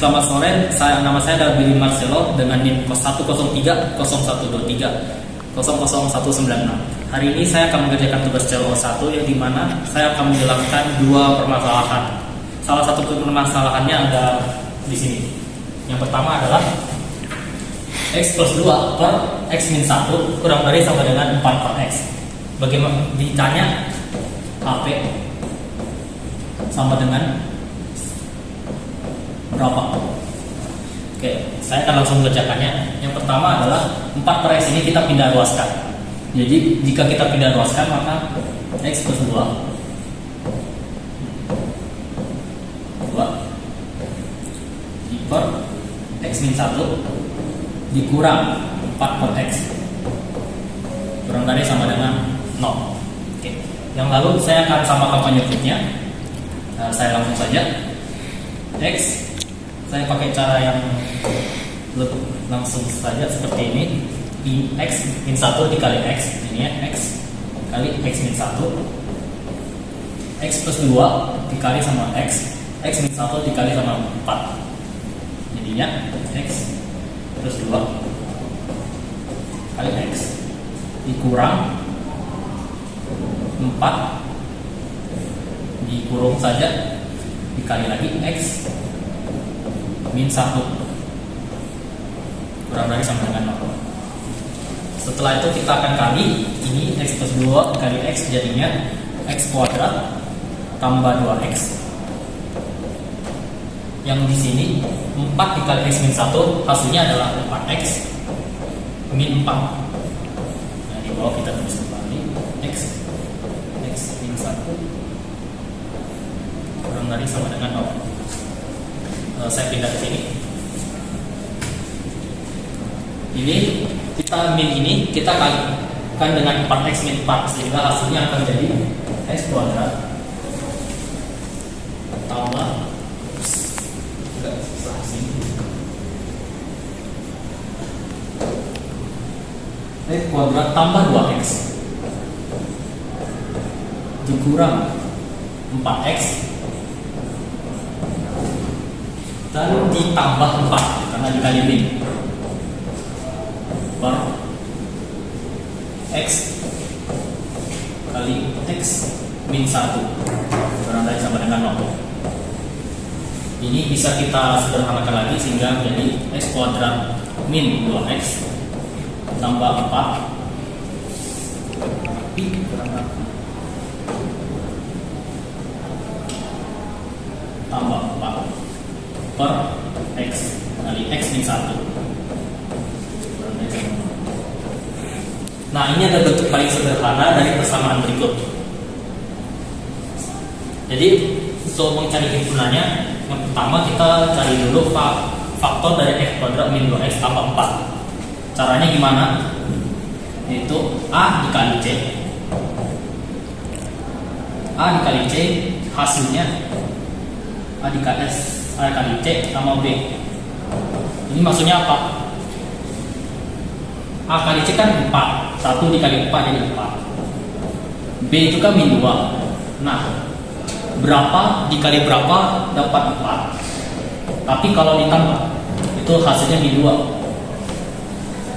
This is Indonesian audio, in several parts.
Selamat sore, nama saya adalah Billy Marcelo dengan NIM 103 0123 00196. Hari ini saya akan mengerjakan tugas CO1 yang dimana saya akan menjelaskan dua permasalahan. Salah satu permasalahannya ada di sini. Yang pertama adalah X plus 2 per X min 1 kurang dari sama dengan 4 per X. Bagaimana ditanya HP sama dengan berapa? Oke, saya akan langsung mengerjakannya. Yang pertama adalah 4 per X ini kita pindah ruaskan. Jadi jika kita pindah ruaskan maka X plus 2 per X min 1 dikurang 4 per X kurang dari sama dengan 0. Oke. Yang lalu saya akan samakan penyebutnya. Saya langsung saja. X saya pakai cara yang langsung saja seperti ini. X min 1 dikali X, ini ya, X kali X min 1, X plus 2 dikali sama X min 1 dikali sama 4, jadinya X plus 2 kali X dikurang 4 dikurung saja dikali lagi X min 1 kurang dari sama dengan 0. Setelah itu kita akan kali ini X plus 2 kali X jadinya X kuadrat tambah 2X. Yang di sini 4 dikali X min 1 hasilnya adalah 4X min 4. Nah, di bawah kita tulis kembali X min 1 kurang dari sama dengan 0. Saya pindah ke sini. Ini kita min ini kita kalikan dengan 4X min 4 sehingga hasilnya akan jadi X kuadrat tambah X kuadrat tambah 2X dikurang 4X dan ditambah 4 karena dikali min per X kali X min 1 kurang dari sama dengan 0. Ini bisa kita sederhanakan lagi sehingga menjadi X kuadrat min 2X tambah 4 tambah 4 per X kali X min 1. Nah, ini ada bentuk paling sederhana dari persamaan berikut. Jadi untuk mencari himpunannya, yang pertama kita cari dulu faktor dari X kuadrat min 2X tambah 4. Caranya gimana? Yaitu A dikali C. A dikali C hasilnya A dikali C sama B. Ini maksudnya apa? A kali C kan 4. 1 dikali 4 jadi 4. B itu kan min 2. Nah, berapa dikali berapa dapat 4. Tapi kalau ditambah itu hasilnya min 2.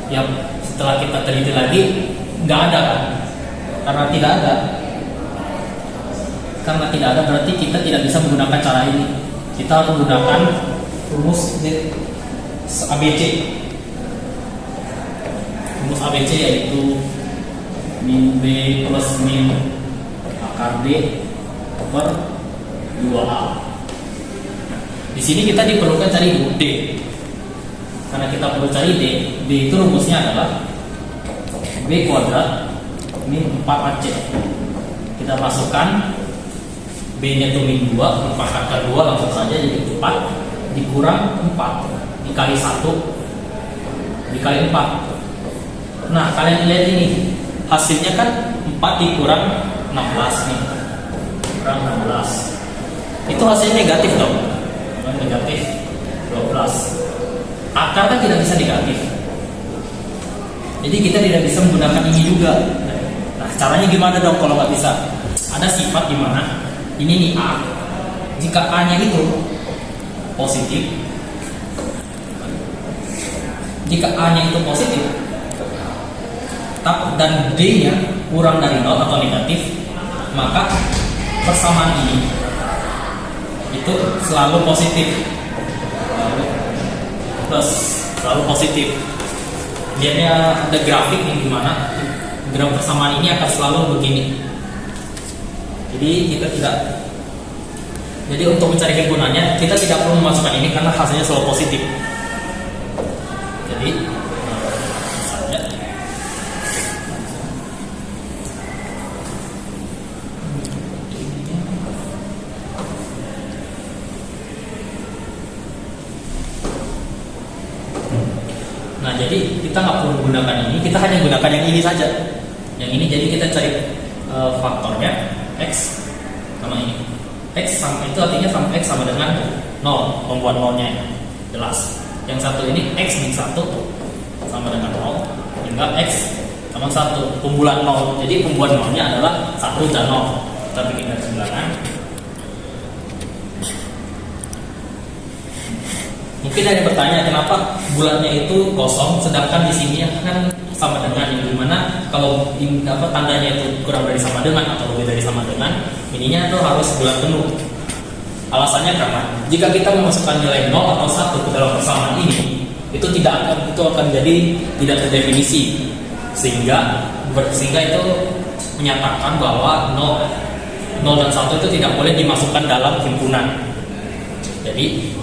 Ya, setelah kita teliti lagi nggak ada kan? Karena tidak ada berarti kita tidak bisa menggunakan cara ini. Kita harus menggunakan rumus ABC. Rumus ABC yaitu min B plus min akar B per 2A. Di sini kita diperlukan cari D. Karena kita perlu cari D. D itu rumusnya adalah B kuadrat min 4AC. Kita masukkan B nya itu min 2, 4 akar 2 langsung saja jadi 4 dikurang 4 dikali 1 dikali 4. Nah, kalian lihat ini hasilnya kan 4 dikurang 16 nih, kurang 16. Itu hasilnya negatif dong, negatif 12. Akar kan tidak bisa negatif, jadi kita tidak bisa menggunakan ini juga. Nah, caranya gimana dong kalau nggak bisa? Ada sifat di mana ini nih A, jika A nya itu positif jika A-nya itu positif dan D-nya kurang dari 0 atau negatif, maka persamaan ini itu selalu positif, selalu positif. Dia ada grafik yang dimana graf persamaan ini akan selalu begini. Jadi untuk mencari himpunannya kita tidak perlu memasukkan ini karena hasilnya selalu positif. Jadi misalnya jadi kita nggak perlu gunakan ini, kita hanya gunakan yang ini saja. Yang ini jadi kita cari faktornya x sama ini. X sama itu artinya x sama dengan 0, pembuat 0-nya jelas. Yang satu ini x min 1 sama dengan 0, hingga x sama 1, pembulat 0. Jadi pembuat 0-nya adalah 1 dan 0. Kita bikin garis bilangan. Mungkin ada yang bertanya kenapa bulatnya itu kosong sedangkan di sini kan sama dengan, yang dimana kalau tandanya itu kurang dari sama dengan atau lebih dari sama dengan, ininya itu harus bulat penuh. Alasannya karena jika kita memasukkan nilai 0 atau 1 ke dalam persamaan ini, itu akan jadi tidak terdefinisi, sehingga itu menyatakan bahwa 0 dan 1 itu tidak boleh dimasukkan dalam himpunan. Jadi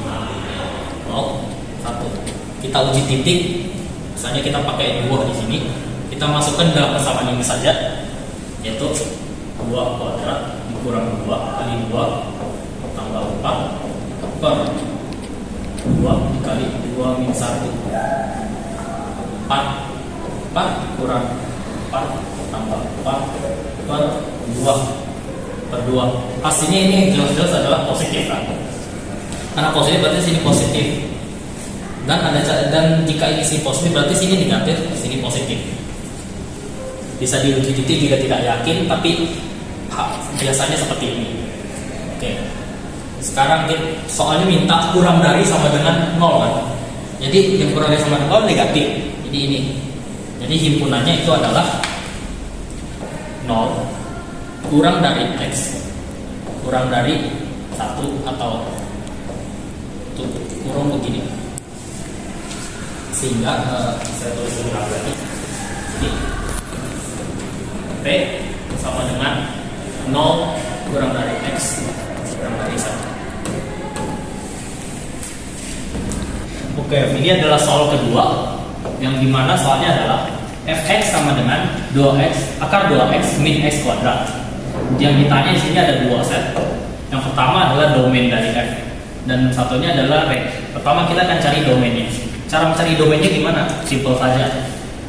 0, 1. Kita uji titik, misalnya kita pakai 2 di sini, kita masukkan dalam persamaan ini saja, yaitu 2 kuadrat dikurang 2 kali 2 tambah 4 per 2 kali 2 min 1 4 kurang 4 tambah 4 per 2 hasilnya ini jelas-jelas adalah positif kan? Karena positif berarti sini positif, dan jika ini sini positif berarti sini negatif, sini positif. Bisa diuji titik jika tidak yakin, tapi biasanya seperti ini. Oke. Sekarang soalnya minta kurang dari sama dengan 0 kan. Jadi yang kurang dari sama dengan 0 negatif. Jadi ini. Jadi himpunannya itu adalah 0 kurang dari x kurang dari 1 atau kurang begini. Sehingga saya tulis lebih lagi. Jadi P sama dengan 0 kurang dari x kurang dari 1. Oke, ini adalah soal kedua, yang dimana soalnya adalah fx sama dengan 2x akar 2x min x kuadrat. Yang ditanya di sini ada 2 set. Yang pertama adalah domain dari f, dan satunya adalah range. Pertama kita akan cari domainnya. Cara mencari domainnya gimana? Simple saja.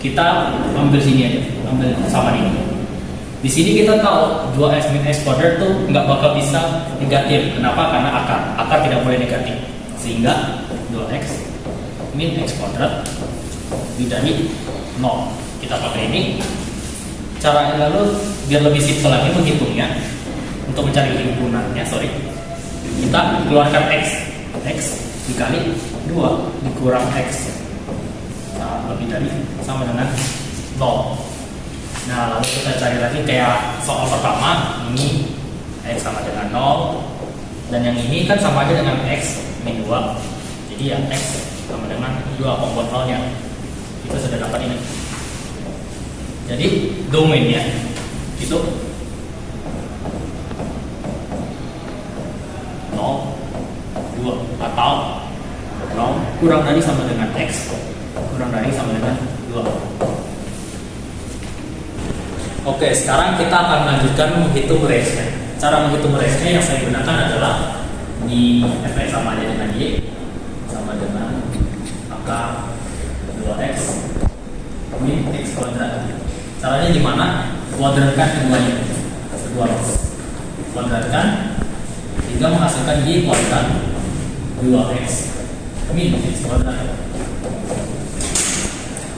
Kita ambil sini aja, ambil sama ini. Di sini kita tahu 2x min x kuadrat tuh nggak bakal bisa negatif. Kenapa? Karena akar tidak boleh negatif. Sehingga 2x min x kuadrat didari 0. Kita pakai ini. Cara lalu biar lebih simpel lagi menghitungnya, untuk mencari himpunannya, kita keluarkan x dikali 2 dikurang x lebih dari sama dengan 0. Nah, lalu kita cari lagi kayak soal pertama, ini x sama dengan 0, dan yang ini kan sama aja dengan x min 2. Jadi ya x sama dengan 2 pembuat 0-nya. Kita sudah dapat ini. Jadi domainnya itu 0, 2 atau 0 kurang dari sama dengan x kurang dari sama dengan 2. Oke, sekarang kita akan lanjutkan menghitung range-nya. Cara menghitung range-nya yang saya gunakan adalah di fx sama aja dengan y sama dengan akar 2x min x kuadrat. Caranya gimana? Kuadratkan keduanya, kuadratkan hingga menghasilkan y kuadrat 2x min x kuadrat.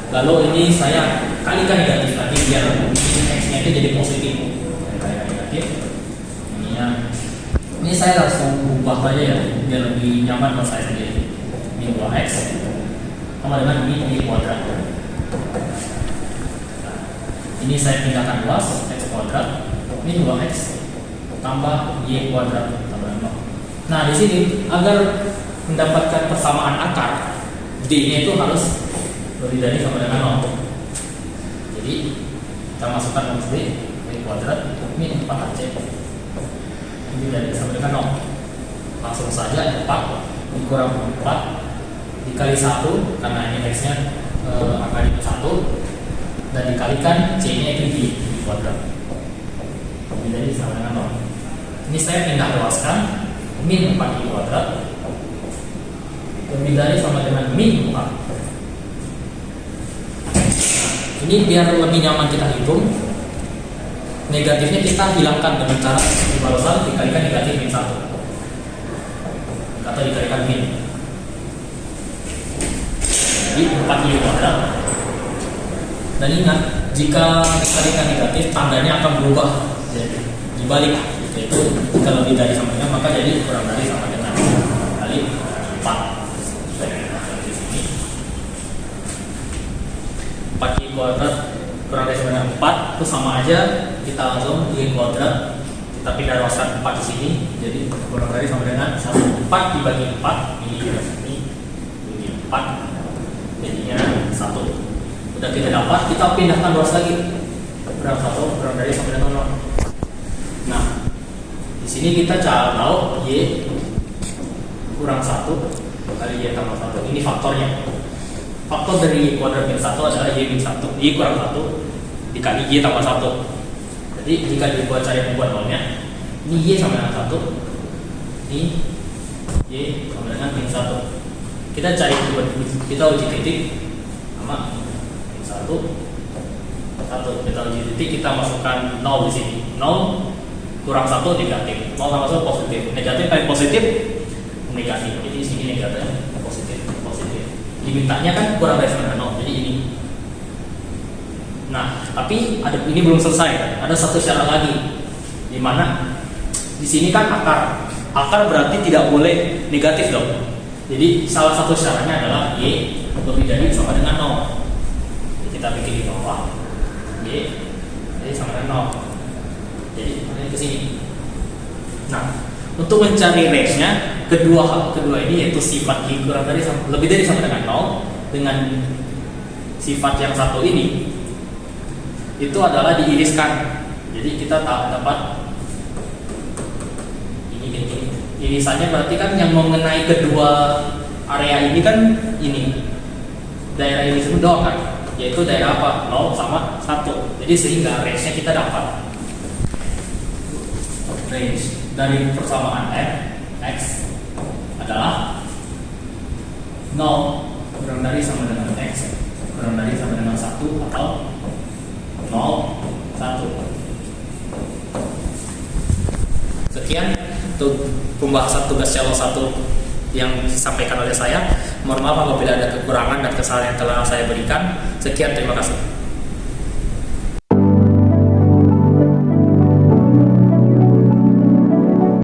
Lalu ini saya kalikan negatif tadi biar x-nya itu jadi positif. Saya negatif. Ini saya langsung ubah aja ya biar lebih nyaman buat saya sendiri. Ini 2x sama dengan min Y kuadrat. Nah, ini saya pindahkan luas, X kuadrat min 2X tambah Y kuadrat tambah 0. Nah, di sini agar mendapatkan persamaan akar, D-nya itu harus lebih dari sama dengan 0. Jadi kita masukkan rumus D, Y kuadrat min 4AC lebih dari sama dengan 0. Langsung saja 4 dikurang 4 dikali 1, karena ini X-nya angka ini 1, dan dikalikan C-nya itu Y kuadrat lebih dari sama dengan 0. Ini saya pindah luaskan min 4Y kuadrat lebih dari sama dengan min 4. Ini biar lebih nyaman kita hitung, negatifnya kita hilangkan dengan cara pembalasan dikalikan negatif min 1 atau dikalikan min. Jadi 4Y kuadrat. Dan ingat, jika dikalikan negatif, tandanya akan berubah jadi dibalik, yaitu jika lebih dari sama dengan maka jadi kurang dari sama dengan kali 4. Di sini 4Y kuadrat kurang dari sama dengan 4 itu sama aja, kita langsung Y kuadrat kita pindah luaskan 4 di sini, jadi kurang dari sama dengan 1. 4 dibagi 4 ini bagi 4 jadinya 1. Udah kita dapat, kita pindahkan luas lagi kurang 1 kurang dari sama dengan 0. Nah, di sini kita cari tahu Y kurang 1 kali Y tambah 1. Ini faktornya. Faktor dari Y kuadrat min 1 adalah Y min 1, Y kurang 1 dikali Y tambah 1. Jadi jika dibuat cari membuat nolnya, ini Y sama dengan 1, ini Y sama dengan min 1. Kita cari kita uji titik sama min 1, 1 kita uji titik, kita masukkan 0 di sini. 0 kurang 1 negatif, 0 sama 1 positif, negatif kali positif negatif, jadi di sini negatif positif positif. Dimintanya kan kurang dari sama dengan 0, jadi ini. Nah, tapi ini belum selesai. Ada satu syarat lagi, di mana di sini kan akar berarti tidak boleh negatif dong. Jadi salah satu syaratnya adalah Y lebih dari sama dengan 0. Jadi kita bikin di bawah Y jadi sama dengan 0. Jadi ini ke sini. Nah, untuk mencari range-nya kedua ini yaitu sifat Y kurang dari lebih dari sama dengan 0 dengan sifat yang satu ini itu adalah diiriskan. Jadi kita dapat ini irisannya berarti kan yang mengenai kedua area ini kan ini daerah ini semua doang kan, yaitu daerah apa? 0 sama 1. Jadi sehingga range-nya kita dapat range dari persamaan X adalah 0 kurang dari sama dengan X kurang dari sama dengan 1 atau 0, 1. Sekian untuk pembahasan tugas Celo 1 yang disampaikan oleh saya. Mohon maaf apabila ada kekurangan dan kesalahan yang telah saya berikan. Sekian, terima kasih.